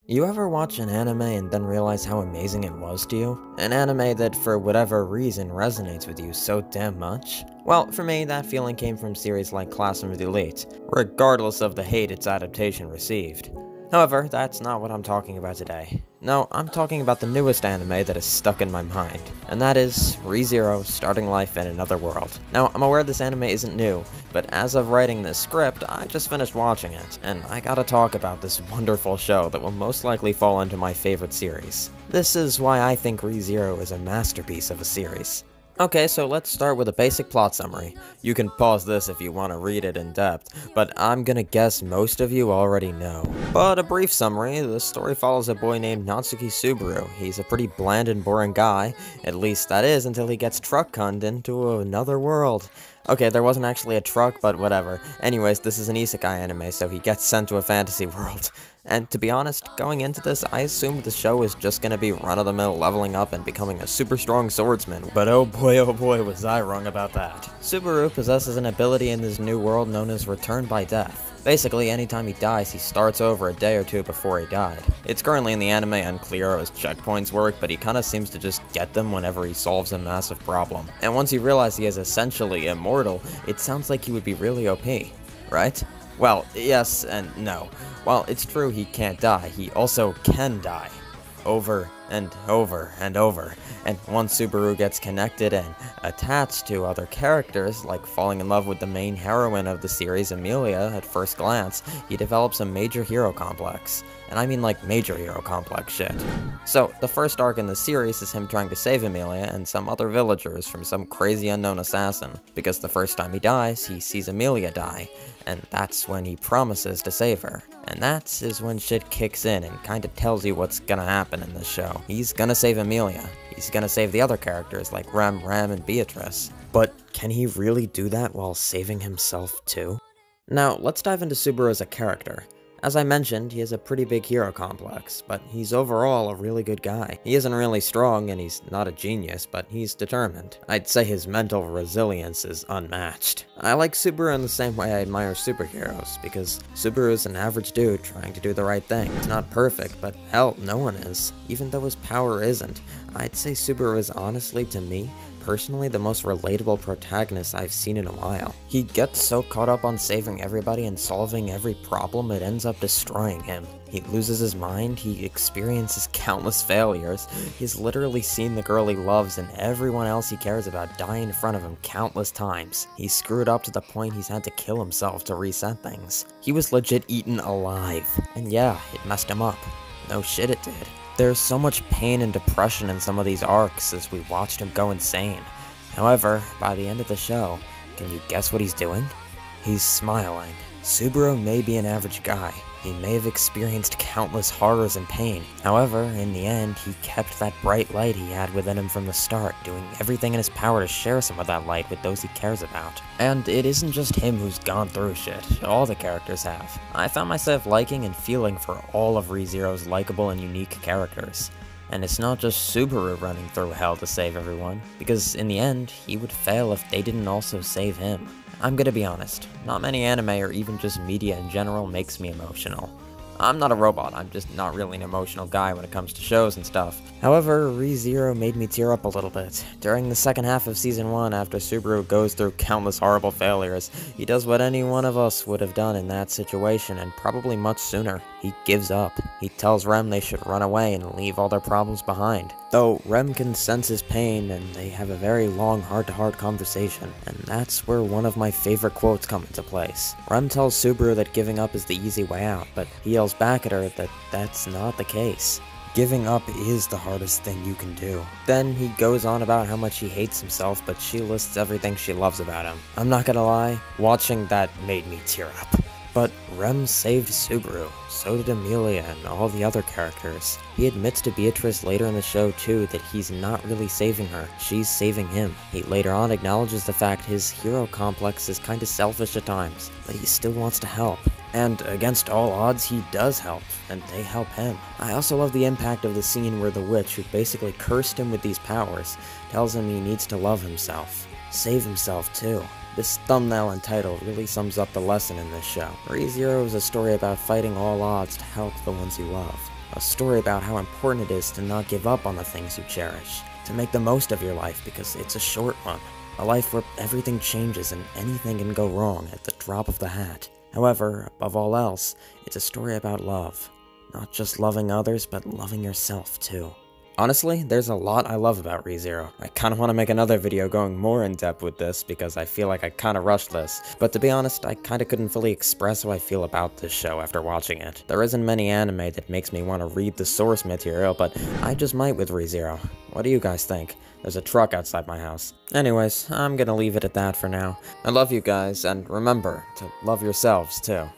You ever watch an anime and then realize how amazing it was to you? An anime that, for whatever reason, resonates with you so damn much? Well, for me, that feeling came from series like Class of the Elite, regardless of the hate its adaptation received. However, that's not what I'm talking about today. No, I'm talking about the newest anime that is stuck in my mind, and that is ReZero Starting Life in Another World. Now, I'm aware this anime isn't new, but as of writing this script, I just finished watching it, and I gotta talk about this wonderful show that will most likely fall into my favorite series. This is why I think ReZero is a masterpiece of a series. Okay, so let's start with a basic plot summary. You can pause this if you want to read it in depth, but I'm gonna guess most of you already know. But a brief summary, the story follows a boy named Natsuki Subaru. He's a pretty bland and boring guy, at least that is until he gets truck-cunned into another world. Okay, there wasn't actually a truck, but whatever. Anyways, this is an isekai anime, so he gets sent to a fantasy world. And to be honest, going into this, I assumed the show was just gonna be run-of-the-mill leveling up and becoming a super strong swordsman, but oh boy, was I wrong about that. Subaru possesses an ability in this new world known as Return by Death. Basically, anytime he dies, he starts over a day or two before he died. It's currently in the anime unclear how his checkpoints work, but he kinda seems to just get them whenever he solves a massive problem. And once you realize he is essentially immortal, it sounds like he would be really OP, right? Well, yes and no. While it's true he can't die, he also can die. Over and over and over. And once Subaru gets connected and attached to other characters, like falling in love with the main heroine of the series, Emilia, at first glance, he develops a major hero complex. And I mean like major hero complex shit. So, the first arc in the series is him trying to save Emilia and some other villagers from some crazy unknown assassin, because the first time he dies, he sees Emilia die, and that's when he promises to save her. And that is when shit kicks in and kinda tells you what's gonna happen in this show. He's gonna save Emilia. He's gonna save the other characters like Rem, and Beatrice. But can he really do that while saving himself too? Now, let's dive into Subaru as a character. As I mentioned, he has a pretty big hero complex, but he's overall a really good guy. He isn't really strong and he's not a genius, but he's determined. I'd say his mental resilience is unmatched. I like Subaru in the same way I admire superheroes, because Subaru is an average dude trying to do the right thing. He's not perfect, but hell, no one is. Even though his power isn't, I'd say Subaru is honestly, to me, personally the most relatable protagonist I've seen in a while. He gets so caught up on saving everybody and solving every problem it ends up destroying him. He loses his mind, he experiences countless failures, he's literally seen the girl he loves and everyone else he cares about die in front of him countless times. He's screwed up to the point he's had to kill himself to reset things. He was legit eaten alive. And yeah, it messed him up. No shit it did. There's so much pain and depression in some of these arcs as we watched him go insane. However, by the end of the show, can you guess what he's doing? He's smiling. Subaru may be an average guy. He may have experienced countless horrors and pain. However, in the end, he kept that bright light he had within him from the start, doing everything in his power to share some of that light with those he cares about. And it isn't just him who's gone through shit, all the characters have. I found myself liking and feeling for all of ReZero's likable and unique characters. And it's not just Subaru running through hell to save everyone, because in the end, he would fail if they didn't also save him. I'm gonna be honest, not many anime or even just media in general makes me emotional. I'm not a robot, I'm just not really an emotional guy when it comes to shows and stuff. However, ReZero made me tear up a little bit. During the second half of Season 1, after Subaru goes through countless horrible failures, he does what any one of us would have done in that situation, and probably much sooner. He gives up. He tells Rem they should run away and leave all their problems behind. Though Rem can sense his pain, and they have a very long heart-to-heart conversation, and that's where one of my favorite quotes come into place. Rem tells Subaru that giving up is the easy way out, but he yells back at her that that's not the case. Giving up is the hardest thing you can do. Then he goes on about how much he hates himself, but she lists everything she loves about him. I'm not gonna lie, watching that made me tear up. But Rem saved Subaru, so did Emilia and all the other characters. He admits to Beatrice later in the show too that he's not really saving her, she's saving him. He later on acknowledges the fact his hero complex is kinda selfish at times, but he still wants to help. And against all odds, he does help, and they help him. I also love the impact of the scene where the witch, who basically cursed him with these powers, tells him he needs to love himself. Save himself too. This thumbnail and title really sums up the lesson in this show. ReZero is a story about fighting all odds to help the ones you love. A story about how important it is to not give up on the things you cherish, to make the most of your life because it's a short one. A life where everything changes and anything can go wrong at the drop of the hat. However, above all else, it's a story about love. Not just loving others, but loving yourself too. Honestly, there's a lot I love about ReZero. I kinda wanna make another video going more in depth with this because I feel like I kinda rushed this. But to be honest, I kinda couldn't fully express how I feel about this show after watching it. There isn't many anime that makes me want to read the source material, but I just might with ReZero. What do you guys think? There's a truck outside my house. Anyways, I'm gonna leave it at that for now. I love you guys, and remember to love yourselves too.